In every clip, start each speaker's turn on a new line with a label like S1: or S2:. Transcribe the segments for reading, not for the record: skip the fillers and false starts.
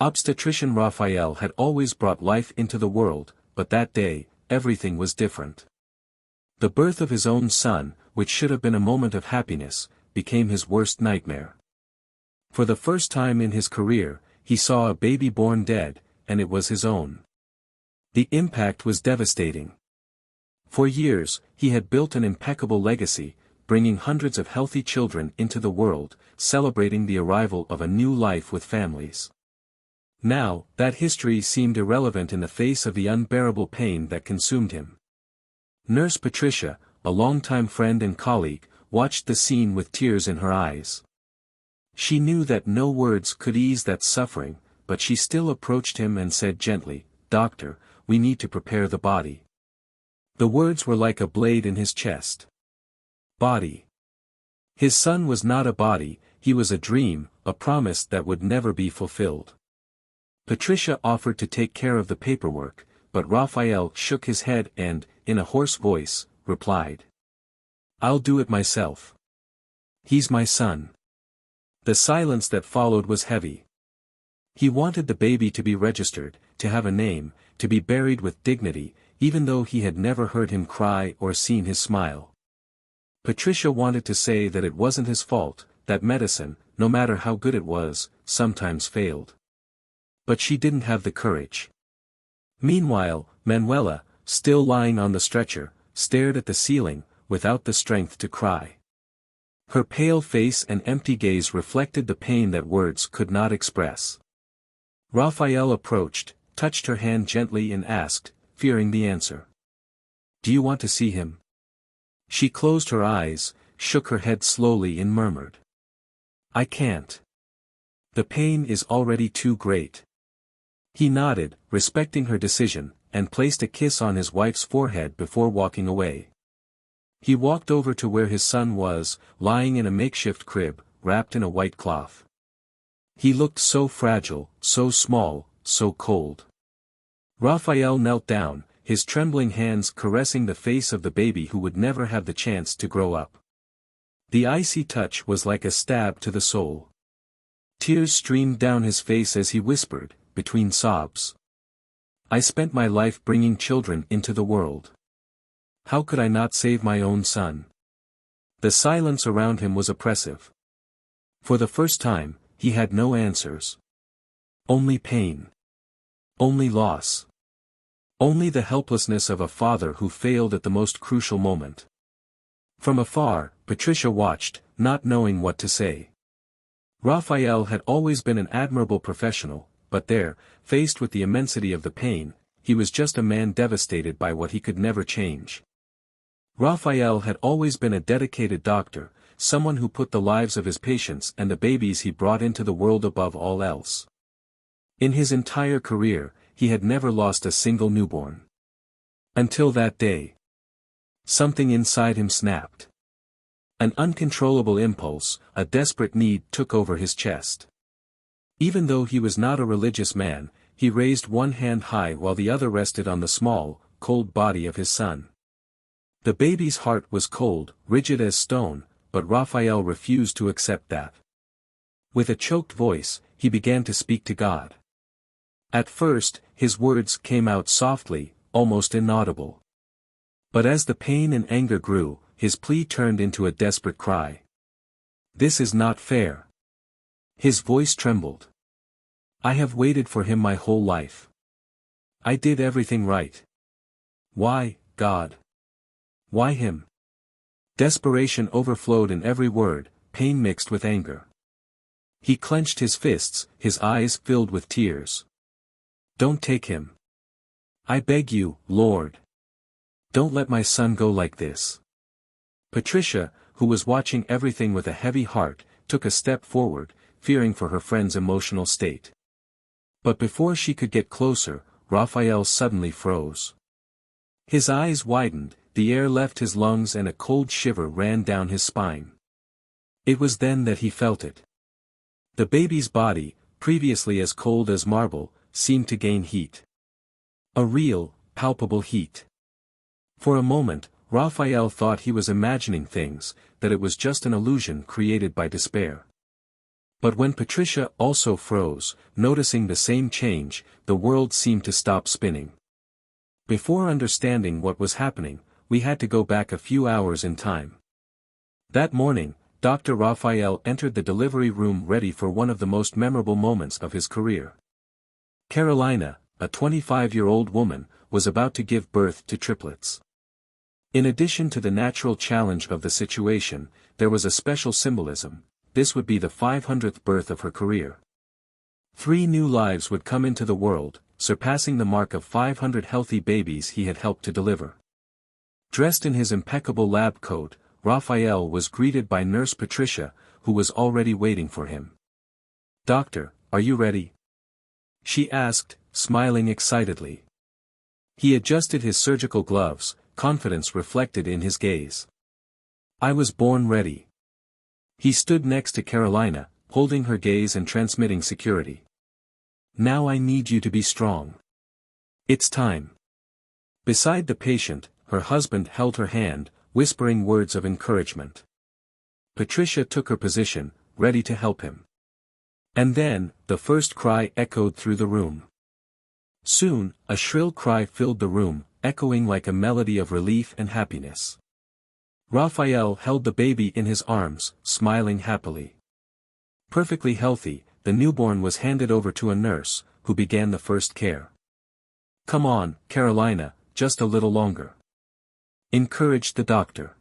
S1: Obstetrician Raphael had always brought life into the world, but that day, everything was different. The birth of his own son, which should have been a moment of happiness, became his worst nightmare. For the first time in his career, he saw a baby born dead, and it was his own. The impact was devastating. For years, he had built an impeccable legacy, bringing hundreds of healthy children into the world, celebrating the arrival of a new life with families. Now, that history seemed irrelevant in the face of the unbearable pain that consumed him. Nurse Patricia, a longtime friend and colleague, watched the scene with tears in her eyes. She knew that no words could ease that suffering, but she still approached him and said gently, "Doctor, we need to prepare the body." The words were like a blade in his chest. Body. His son was not a body, he was a dream, a promise that would never be fulfilled. Patricia offered to take care of the paperwork, but Raphael shook his head and, in a hoarse voice, replied, "I'll do it myself. He's my son." The silence that followed was heavy. He wanted the baby to be registered, to have a name, to be buried with dignity, even though he had never heard him cry or seen his smile. Patricia wanted to say that it wasn't his fault, that medicine, no matter how good it was, sometimes failed. But she didn't have the courage. Meanwhile, Manuela, still lying on the stretcher, stared at the ceiling, without the strength to cry. Her pale face and empty gaze reflected the pain that words could not express. Raphael approached, touched her hand gently and asked, fearing the answer, "Do you want to see him?" She closed her eyes, shook her head slowly and murmured, "I can't. The pain is already too great." He nodded, respecting her decision, and placed a kiss on his wife's forehead before walking away. He walked over to where his son was, lying in a makeshift crib, wrapped in a white cloth. He looked so fragile, so small, so cold. Raphael knelt down, his trembling hands caressing the face of the baby who would never have the chance to grow up. The icy touch was like a stab to the soul. Tears streamed down his face as he whispered, between sobs, "I spent my life bringing children into the world. How could I not save my own son?" The silence around him was oppressive. For the first time, he had no answers. Only pain. Only loss. Only the helplessness of a father who failed at the most crucial moment. From afar, Patricia watched, not knowing what to say. Raphael had always been an admirable professional, but there, faced with the immensity of the pain, he was just a man devastated by what he could never change. Raphael had always been a dedicated doctor, someone who put the lives of his patients and the babies he brought into the world above all else. In his entire career, he had never lost a single newborn. Until that day. Something inside him snapped. An uncontrollable impulse, a desperate need took over his chest. Even though he was not a religious man, he raised one hand high while the other rested on the small, cold body of his son. The baby's heart was cold, rigid as stone, but Raphael refused to accept that. With a choked voice, he began to speak to God. At first, his words came out softly, almost inaudible. But as the pain and anger grew, his plea turned into a desperate cry. "This is not fair." His voice trembled. "I have waited for him my whole life. I did everything right. Why, God? Why him?" Desperation overflowed in every word, pain mixed with anger. He clenched his fists, his eyes filled with tears. "Don't take him. I beg you, Lord. Don't let my son go like this." Patricia, who was watching everything with a heavy heart, took a step forward, fearing for her friend's emotional state. But before she could get closer, Raphael suddenly froze. His eyes widened, the air left his lungs and a cold shiver ran down his spine. It was then that he felt it. The baby's body, previously as cold as marble, seemed to gain heat. A real, palpable heat. For a moment, Raphael thought he was imagining things, that it was just an illusion created by despair. But when Patricia also froze, noticing the same change, the world seemed to stop spinning. Before understanding what was happening, we had to go back a few hours in time. That morning, Dr. Raphael entered the delivery room ready for one of the most memorable moments of his career. Carolina, a 25-year-old woman, was about to give birth to triplets. In addition to the natural challenge of the situation, there was a special symbolism. This would be the 500th birth of her career. 3 new lives would come into the world, surpassing the mark of 500 healthy babies he had helped to deliver. Dressed in his impeccable lab coat, Raphael was greeted by Nurse Patricia, who was already waiting for him. "Doctor, are you ready?" she asked, smiling excitedly. He adjusted his surgical gloves, confidence reflected in his gaze. "I was born ready." He stood next to Carolina, holding her gaze and transmitting security. "Now I need you to be strong. It's time." Beside the patient, her husband held her hand, whispering words of encouragement. Patricia took her position, ready to help him. And then, the first cry echoed through the room. Soon, a shrill cry filled the room, echoing like a melody of relief and happiness. Raphael held the baby in his arms, smiling happily. Perfectly healthy, the newborn was handed over to a nurse, who began the first care. "Come on, Carolina, just a little longer," encouraged the doctor.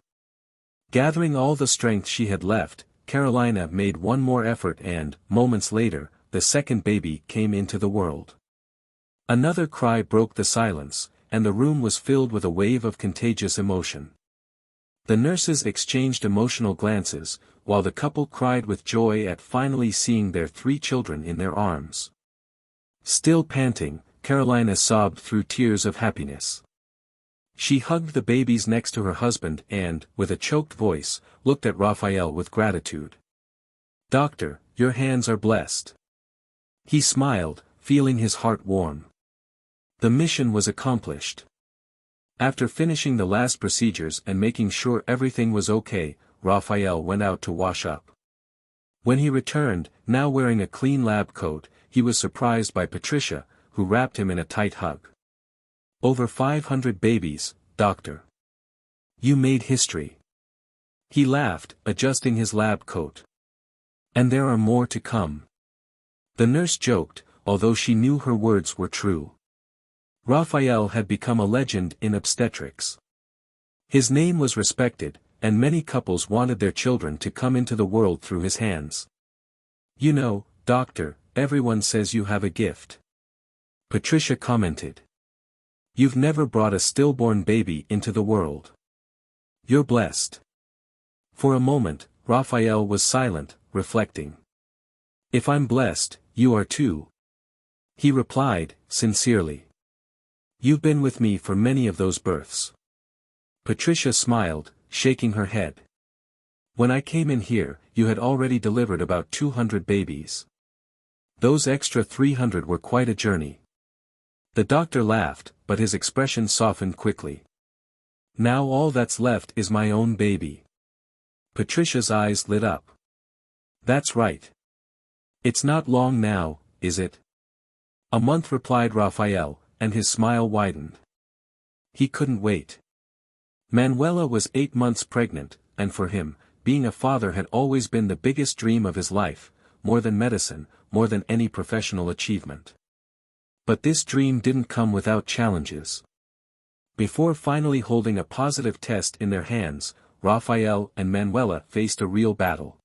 S1: Gathering all the strength she had left, Carolina made one more effort and, moments later, the second baby came into the world. Another cry broke the silence, and the room was filled with a wave of contagious emotion. The nurses exchanged emotional glances, while the couple cried with joy at finally seeing their 3 children in their arms. Still panting, Carolina sobbed through tears of happiness. She hugged the babies next to her husband and, with a choked voice, looked at Raphael with gratitude. "Doctor, your hands are blessed." He smiled, feeling his heart warm. The mission was accomplished. After finishing the last procedures and making sure everything was okay, Raphael went out to wash up. When he returned, now wearing a clean lab coat, he was surprised by Patricia, who wrapped him in a tight hug. "Over 500 babies, doctor. You made history." He laughed, adjusting his lab coat. "And there are more to come." The nurse joked, although she knew her words were true. Raphael had become a legend in obstetrics. His name was respected, and many couples wanted their children to come into the world through his hands. "You know, doctor, everyone says you have a gift," Patricia commented. "You've never brought a stillborn baby into the world. You're blessed." For a moment, Raphael was silent, reflecting. "If I'm blessed, you are too," he replied, sincerely. "You've been with me for many of those births." Patricia smiled, shaking her head. "When I came in here, you had already delivered about 200 babies. Those extra 300 were quite a journey." The doctor laughed, but his expression softened quickly. "Now all that's left is my own baby." Patricia's eyes lit up. "That's right. It's not long now, is it?" "A month," replied Raphael, and his smile widened. He couldn't wait. Manuela was 8 months pregnant, and for him, being a father had always been the biggest dream of his life, more than medicine, more than any professional achievement. But this dream didn't come without challenges. Before finally holding a positive test in their hands, Raphael and Manuela faced a real battle.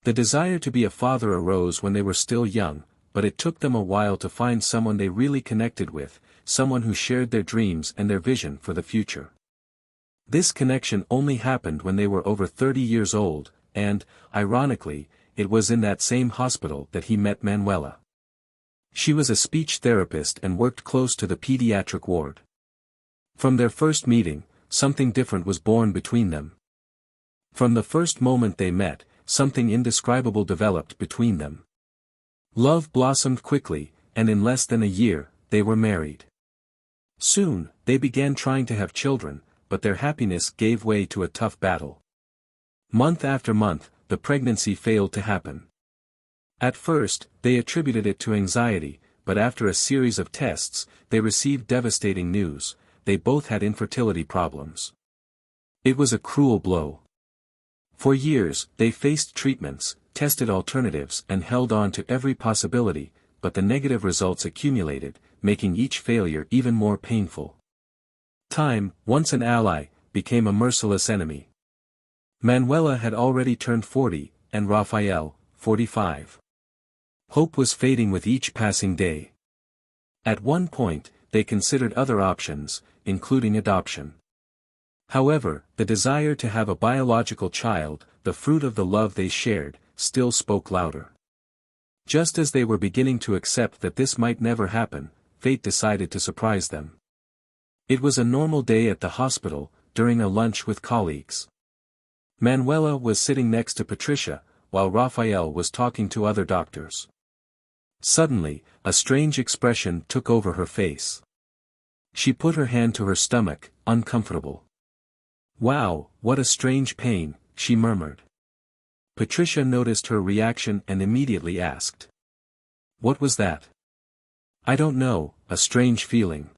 S1: The desire to be a father arose when they were still young, but it took them a while to find someone they really connected with, someone who shared their dreams and their vision for the future. This connection only happened when they were over 30 years old, and, ironically, it was in that same hospital that he met Manuela. She was a speech therapist and worked close to the pediatric ward. From their first meeting, something different was born between them. From the first moment they met, something indescribable developed between them. Love blossomed quickly, and in less than a year, they were married. Soon, they began trying to have children, but their happiness gave way to a tough battle. Month after month, the pregnancy failed to happen. At first, they attributed it to anxiety, but after a series of tests, they received devastating news: they both had infertility problems. It was a cruel blow. For years, they faced treatments, tested alternatives and held on to every possibility, but the negative results accumulated, making each failure even more painful. Time, once an ally, became a merciless enemy. Manuela had already turned 40, and Raphael, 45. Hope was fading with each passing day. At one point, they considered other options, including adoption. However, the desire to have a biological child, the fruit of the love they shared, still spoke louder. Just as they were beginning to accept that this might never happen, fate decided to surprise them. It was a normal day at the hospital, during a lunch with colleagues. Manuela was sitting next to Patricia, while Raphael was talking to other doctors. Suddenly, a strange expression took over her face. She put her hand to her stomach, uncomfortable. "Wow, what a strange pain," she murmured. Patricia noticed her reaction and immediately asked, "What was that?" "I don't know, a strange feeling."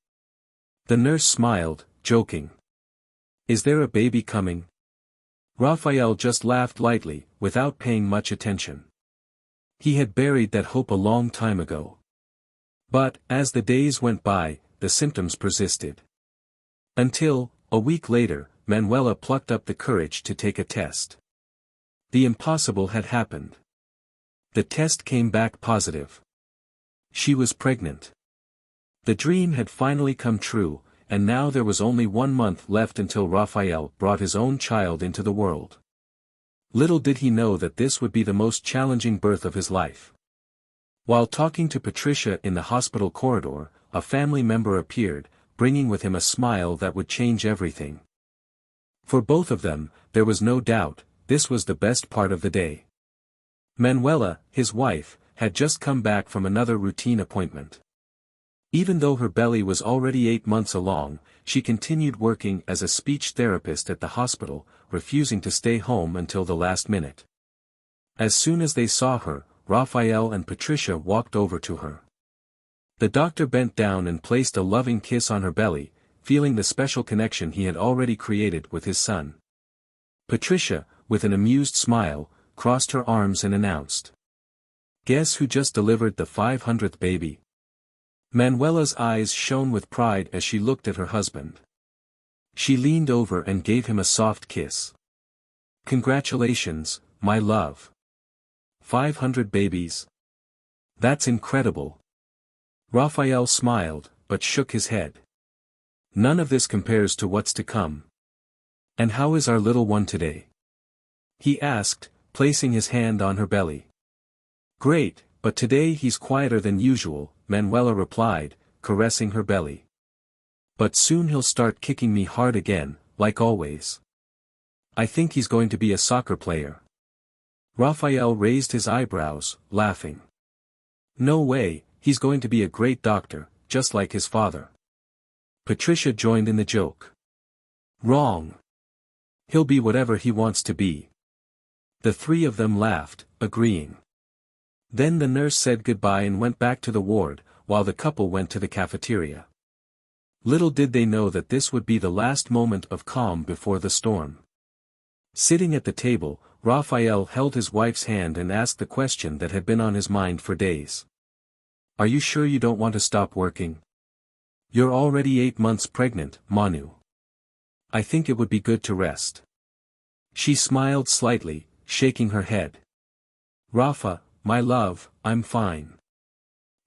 S1: The nurse smiled, joking. "Is there a baby coming?" Raphael just laughed lightly, without paying much attention. He had buried that hope a long time ago. But, as the days went by, the symptoms persisted. Until, a week later, Manuela plucked up the courage to take a test. The impossible had happened. The test came back positive. She was pregnant. The dream had finally come true, and now there was only 1 month left until Raphael brought his own child into the world. Little did he know that this would be the most challenging birth of his life. While talking to Patricia in the hospital corridor, a family member appeared, bringing with him a smile that would change everything. For both of them, there was no doubt, this was the best part of the day. Manuela, his wife, had just come back from another routine appointment. Even though her belly was already 8 months along, she continued working as a speech therapist at the hospital, refusing to stay home until the last minute. As soon as they saw her, Raphael and Patricia walked over to her. The doctor bent down and placed a loving kiss on her belly, feeling the special connection he had already created with his son. Patricia, with an amused smile, crossed her arms and announced, "Guess who just delivered the 500th baby?" Manuela's eyes shone with pride as she looked at her husband. She leaned over and gave him a soft kiss. "Congratulations, my love. 500 babies. That's incredible." Raphael smiled, but shook his head. "None of this compares to what's to come." "And how is our little one today?" he asked, placing his hand on her belly. "Great, but today he's quieter than usual," Manuela replied, caressing her belly. "But soon he'll start kicking me hard again, like always. I think he's going to be a soccer player." Raphael raised his eyebrows, laughing. "No way, he's going to be a great doctor, just like his father." Patricia joined in the joke. "Wrong. He'll be whatever he wants to be." The three of them laughed, agreeing. Then the nurse said goodbye and went back to the ward, while the couple went to the cafeteria. Little did they know that this would be the last moment of calm before the storm. Sitting at the table, Raphael held his wife's hand and asked the question that had been on his mind for days. "Are you sure you don't want to stop working? You're already 8 months pregnant, Manu. I think it would be good to rest." She smiled slightly, shaking her head. "Rafa, my love, I'm fine.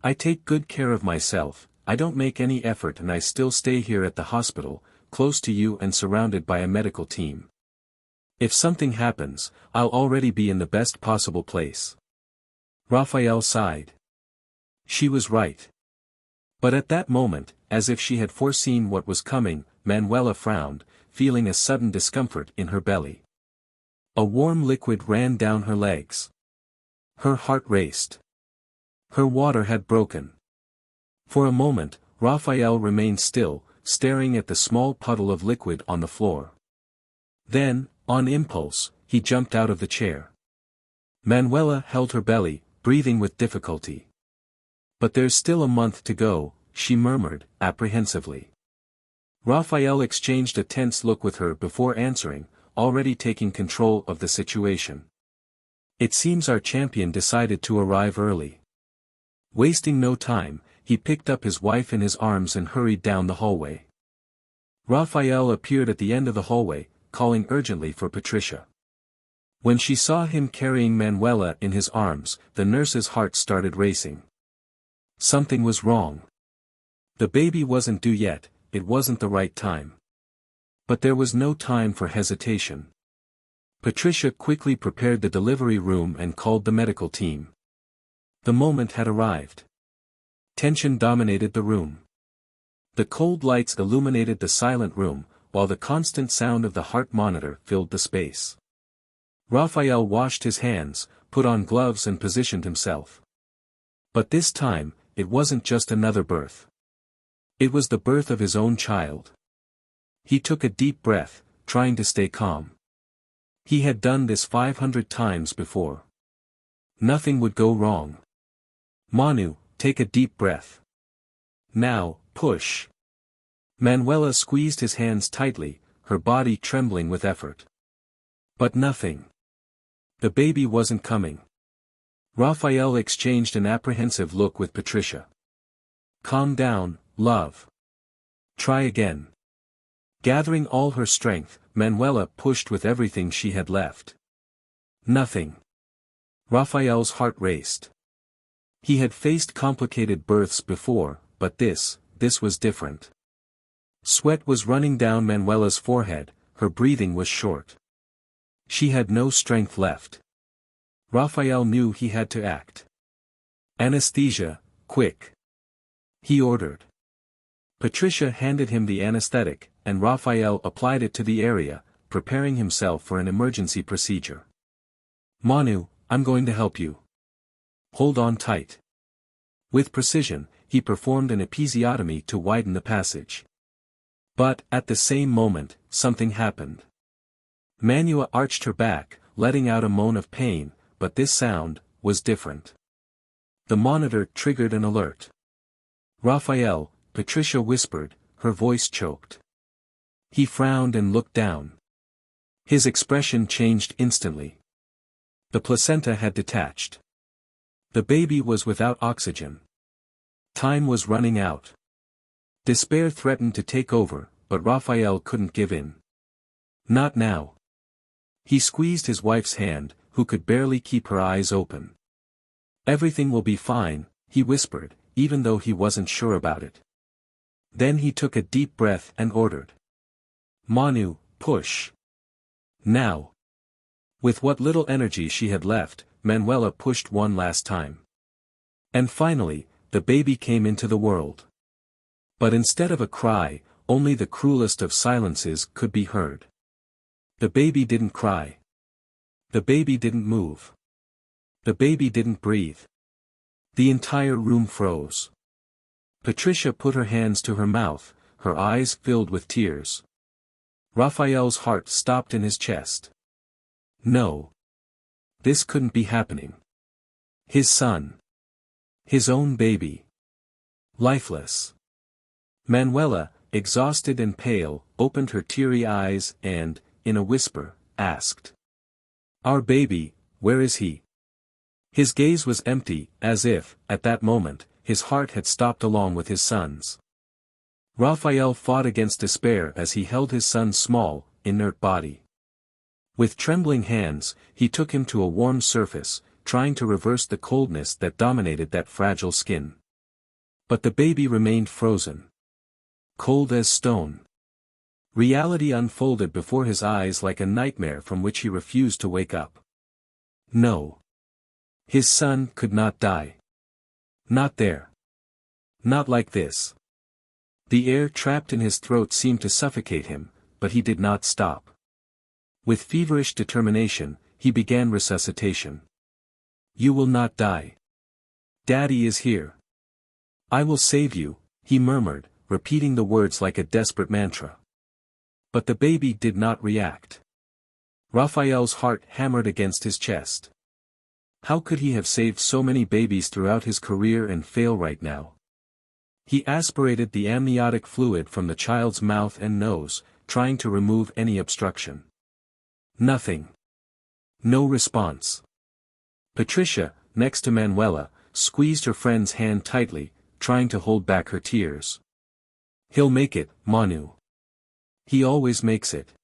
S1: I take good care of myself, I don't make any effort and I still stay here at the hospital, close to you and surrounded by a medical team. If something happens, I'll already be in the best possible place." Raphael sighed. She was right. But at that moment, as if she had foreseen what was coming, Manuela frowned, feeling a sudden discomfort in her belly. A warm liquid ran down her legs. Her heart raced. Her water had broken. For a moment, Raphael remained still, staring at the small puddle of liquid on the floor. Then, on impulse, he jumped out of the chair. Manuela held her belly, breathing with difficulty. "But there's still a month to go," she murmured, apprehensively. Raphael exchanged a tense look with her before answering, already taking control of the situation. "It seems our champion decided to arrive early." Wasting no time, he picked up his wife in his arms and hurried down the hallway. Raphael appeared at the end of the hallway, calling urgently for Patricia. When she saw him carrying Manuela in his arms, the nurse's heart started racing. Something was wrong. The baby wasn't due yet, it wasn't the right time. But there was no time for hesitation. Patricia quickly prepared the delivery room and called the medical team. The moment had arrived. Tension dominated the room. The cold lights illuminated the silent room, while the constant sound of the heart monitor filled the space. Raphael washed his hands, put on gloves and positioned himself. But this time, it wasn't just another birth. It was the birth of his own child. He took a deep breath, trying to stay calm. He had done this 500 times before. Nothing would go wrong. "Manu, take a deep breath. Now, push." Manuela squeezed his hands tightly, her body trembling with effort. But nothing. The baby wasn't coming. Raphael exchanged an apprehensive look with Patricia. "Calm down, love. Try again." Gathering all her strength, Manuela pushed with everything she had left. Nothing. Raphael's heart raced. He had faced complicated births before, but this was different. Sweat was running down Manuela's forehead, her breathing was short. She had no strength left. Raphael knew he had to act. "Anesthesia, quick," he ordered. Patricia handed him the anesthetic, and Raphael applied it to the area, preparing himself for an emergency procedure. "Manu, I'm going to help you. Hold on tight." With precision, he performed an episiotomy to widen the passage. But, at the same moment, something happened. Manua arched her back, letting out a moan of pain, but this sound was different. The monitor triggered an alert. "Raphael," Patricia whispered, her voice choked. He frowned and looked down. His expression changed instantly. The placenta had detached. The baby was without oxygen. Time was running out. Despair threatened to take over, but Raphael couldn't give in. Not now. He squeezed his wife's hand, who could barely keep her eyes open. "Everything will be fine," he whispered, even though he wasn't sure about it. Then he took a deep breath and ordered. "Manu, push. Now." With what little energy she had left, Manuela pushed one last time. And finally, the baby came into the world. But instead of a cry, only the cruelest of silences could be heard. The baby didn't cry. The baby didn't move. The baby didn't breathe. The entire room froze. Patricia put her hands to her mouth, her eyes filled with tears. Raphael's heart stopped in his chest. No. This couldn't be happening. His son. His own baby. Lifeless. Manuela, exhausted and pale, opened her teary eyes and, in a whisper, asked. "Our baby, where is he?" His gaze was empty, as if, at that moment, his heart had stopped along with his son's. Raphael fought against despair as he held his son's small, inert body. With trembling hands, he took him to a warm surface, trying to reverse the coldness that dominated that fragile skin. But the baby remained frozen. Cold as stone. Reality unfolded before his eyes like a nightmare from which he refused to wake up. No. His son could not die. Not there. Not like this. The air trapped in his throat seemed to suffocate him, but he did not stop. With feverish determination, he began resuscitation. "You will not die. Daddy is here. I will save you," he murmured, repeating the words like a desperate mantra. But the baby did not react. Raphael's heart hammered against his chest. How could he have saved so many babies throughout his career and fail right now? He aspirated the amniotic fluid from the child's mouth and nose, trying to remove any obstruction. Nothing. No response. Patricia, next to Manuela, squeezed her friend's hand tightly, trying to hold back her tears. "He'll make it, Manu. He always makes it."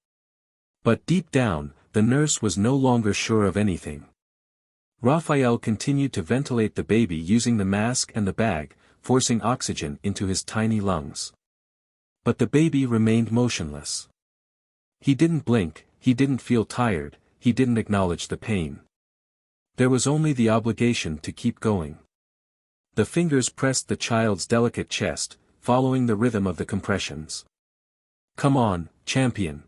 S1: But deep down, the nurse was no longer sure of anything. Raphael continued to ventilate the baby using the mask and the bag, forcing oxygen into his tiny lungs. But the baby remained motionless. He didn't blink, he didn't feel tired, he didn't acknowledge the pain. There was only the obligation to keep going. The fingers pressed the child's delicate chest, following the rhythm of the compressions. "Come on, champion.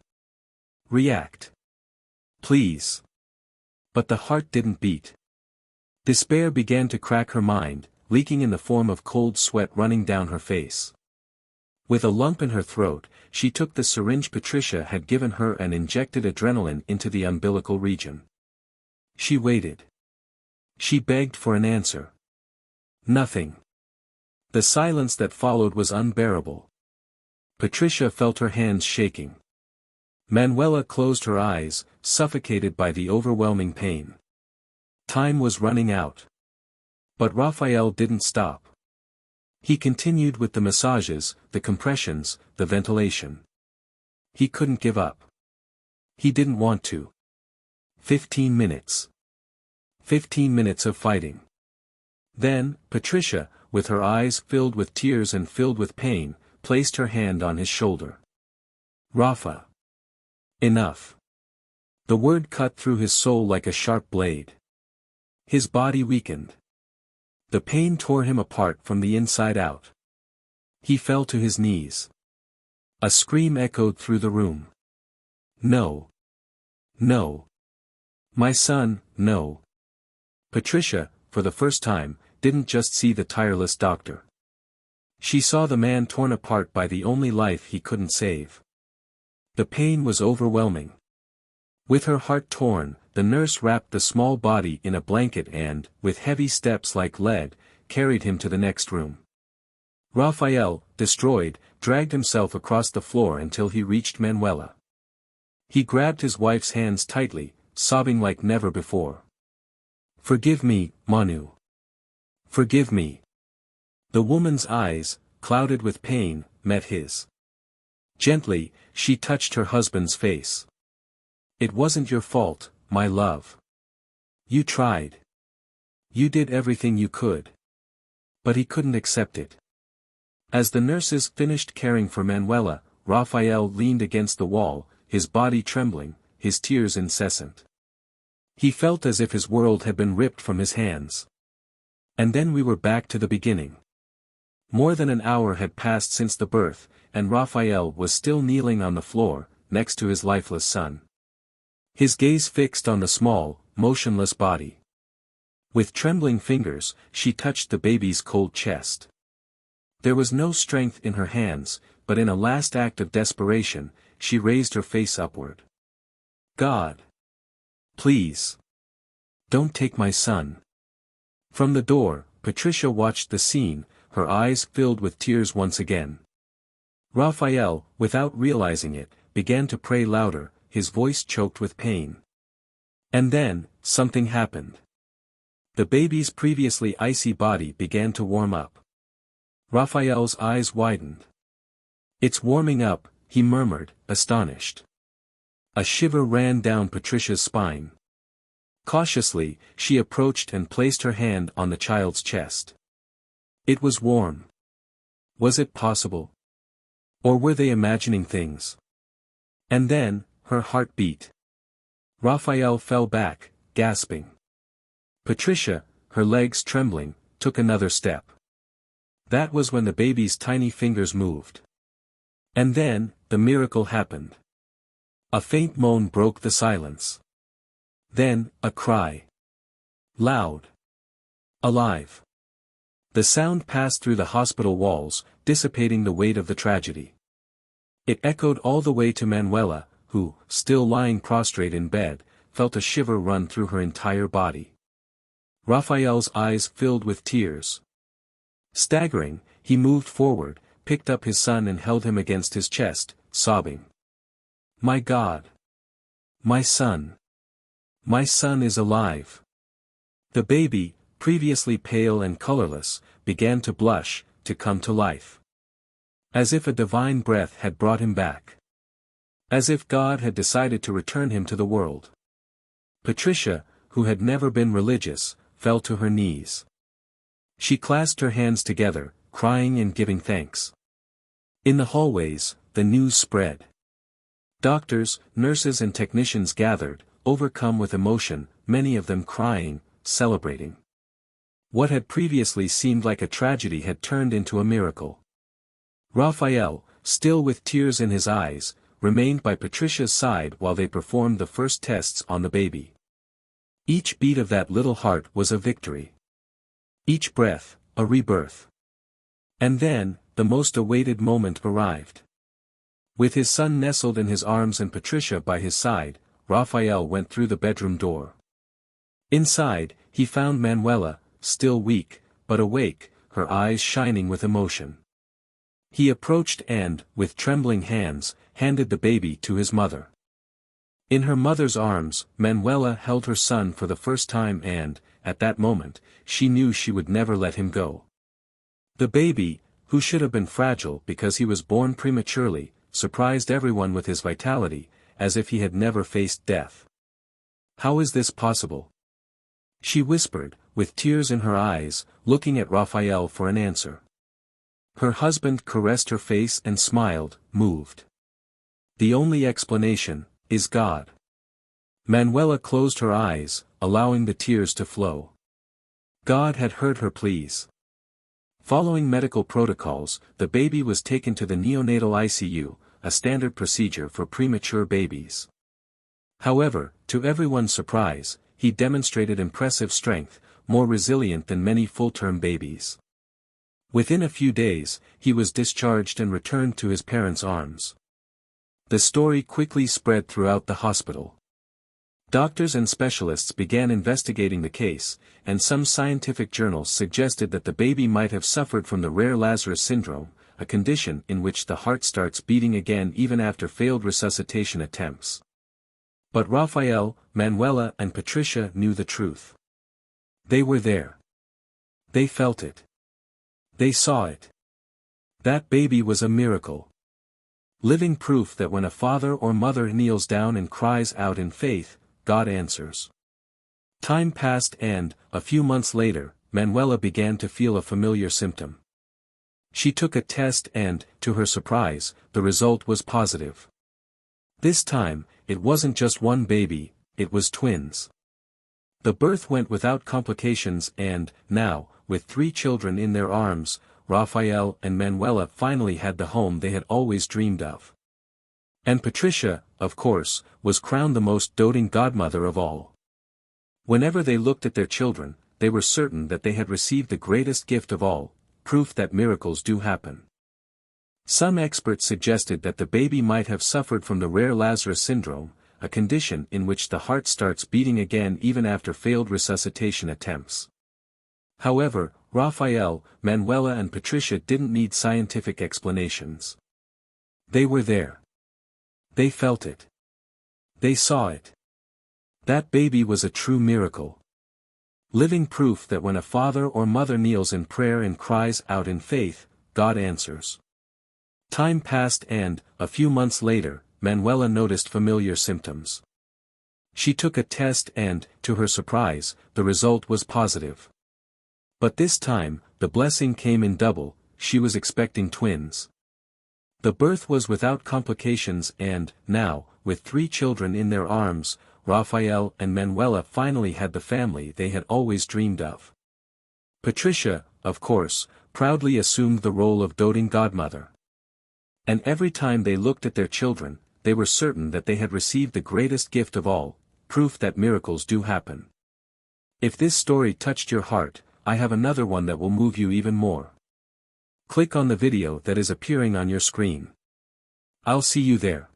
S1: React. Please." But the heart didn't beat. Despair began to crack her mind, leaking in the form of cold sweat running down her face. With a lump in her throat, she took the syringe Patricia had given her and injected adrenaline into the umbilical region. She waited. She begged for an answer. Nothing. The silence that followed was unbearable. Patricia felt her hands shaking. Manuela closed her eyes, suffocated by the overwhelming pain. Time was running out. But Raphael didn't stop. He continued with the massages, the compressions, the ventilation. He couldn't give up. He didn't want to. 15 minutes. 15 minutes of fighting. Then, Patricia, with her eyes filled with tears and filled with pain, placed her hand on his shoulder. "Rafa. Enough." The word cut through his soul like a sharp blade. His body weakened. The pain tore him apart from the inside out. He fell to his knees. A scream echoed through the room. "No. No. My son, no." Patricia, for the first time, didn't just see the tireless doctor. She saw the man torn apart by the only life he couldn't save. The pain was overwhelming. With her heart torn, the nurse wrapped the small body in a blanket and, with heavy steps like lead, carried him to the next room. Raphael, destroyed, dragged himself across the floor until he reached Manuela. He grabbed his wife's hands tightly, sobbing like never before. "Forgive me, Manu. Forgive me." The woman's eyes, clouded with pain, met his. Gently, she touched her husband's face. "It wasn't your fault, my love. You tried. You did everything you could." But he couldn't accept it. As the nurses finished caring for Manuela, Raphael leaned against the wall, his body trembling, his tears incessant. He felt as if his world had been ripped from his hands. And then we were back to the beginning. More than an hour had passed since the birth, and Raphael was still kneeling on the floor, next to his lifeless son. His gaze fixed on the small, motionless body. With trembling fingers, she touched the baby's cold chest. There was no strength in her hands, but in a last act of desperation, she raised her face upward. "God. Please. Don't take my son." From the door, Patricia watched the scene, her eyes filled with tears once again. Raphael, without realizing it, began to pray louder, his voice choked with pain. And then, something happened. The baby's previously icy body began to warm up. Raphael's eyes widened. "It's warming up," he murmured, astonished. A shiver ran down Patricia's spine. Cautiously, she approached and placed her hand on the child's chest. It was warm. Was it possible? Or were they imagining things? And then, her heart beat. Raphael fell back, gasping. Patricia, her legs trembling, took another step. That was when the baby's tiny fingers moved. And then, the miracle happened. A faint moan broke the silence. Then, a cry. Loud. Alive. The sound passed through the hospital walls, dissipating the weight of the tragedy. It echoed all the way to Manuela, who, still lying prostrate in bed, felt a shiver run through her entire body. Raphael's eyes filled with tears. Staggering, he moved forward, picked up his son and held him against his chest, sobbing. "My God! My son! My son is alive!" The baby, previously pale and colorless, began to blush, to come to life. As if a divine breath had brought him back. As if God had decided to return him to the world. Patricia, who had never been religious, fell to her knees. She clasped her hands together, crying and giving thanks. In the hallways, the news spread. Doctors, nurses and technicians gathered, overcome with emotion, many of them crying, celebrating. What had previously seemed like a tragedy had turned into a miracle. Raphael, still with tears in his eyes, remained by Patricia's side while they performed the first tests on the baby. Each beat of that little heart was a victory. Each breath, a rebirth. And then, the most awaited moment arrived. With his son nestled in his arms and Patricia by his side, Raphael went through the bedroom door. Inside, he found Manuela, still weak, but awake, her eyes shining with emotion. He approached and, with trembling hands, handed the baby to his mother. In her mother's arms, Manuela held her son for the first time and, at that moment, she knew she would never let him go. The baby, who should have been fragile because he was born prematurely, surprised everyone with his vitality, as if he had never faced death. "How is this possible?" she whispered, with tears in her eyes, looking at Raphael for an answer. Her husband caressed her face and smiled, moved. "The only explanation is God." Manuela closed her eyes, allowing the tears to flow. God had heard her pleas. Following medical protocols, the baby was taken to the neonatal ICU, a standard procedure for premature babies. However, to everyone's surprise, he demonstrated impressive strength, more resilient than many full-term babies. Within a few days, he was discharged and returned to his parents' arms. The story quickly spread throughout the hospital. Doctors and specialists began investigating the case, and some scientific journals suggested that the baby might have suffered from the rare Lazarus syndrome, a condition in which the heart starts beating again even after failed resuscitation attempts. But Raphael, Manuela and Patricia knew the truth. They were there. They felt it. They saw it. That baby was a miracle. Living proof that when a father or mother kneels down and cries out in faith, God answers. Time passed and, a few months later, Manuela began to feel a familiar symptom. She took a test and, to her surprise, the result was positive. This time, it wasn't just one baby, it was twins. The birth went without complications and, now, with 3 children in their arms, Raphael and Manuela finally had the home they had always dreamed of. And Patricia, of course, was crowned the most doting godmother of all. Whenever they looked at their children, they were certain that they had received the greatest gift of all, proof that miracles do happen. Some experts suggested that the baby might have suffered from the rare Lazarus syndrome, a condition in which the heart starts beating again even after failed resuscitation attempts. However, Raphael, Manuela and Patricia didn't need scientific explanations. They were there. They felt it. They saw it. That baby was a true miracle. Living proof that when a father or mother kneels in prayer and cries out in faith, God answers. Time passed and, a few months later, Manuela noticed familiar symptoms. She took a test and, to her surprise, the result was positive. But this time, the blessing came in double, she was expecting twins. The birth was without complications and, now, with 3 children in their arms, Raphael and Manuela finally had the family they had always dreamed of. Patricia, of course, proudly assumed the role of doting godmother. And every time they looked at their children, they were certain that they had received the greatest gift of all, proof that miracles do happen. If this story touched your heart, I have another one that will move you even more. Click on the video that is appearing on your screen. I'll see you there.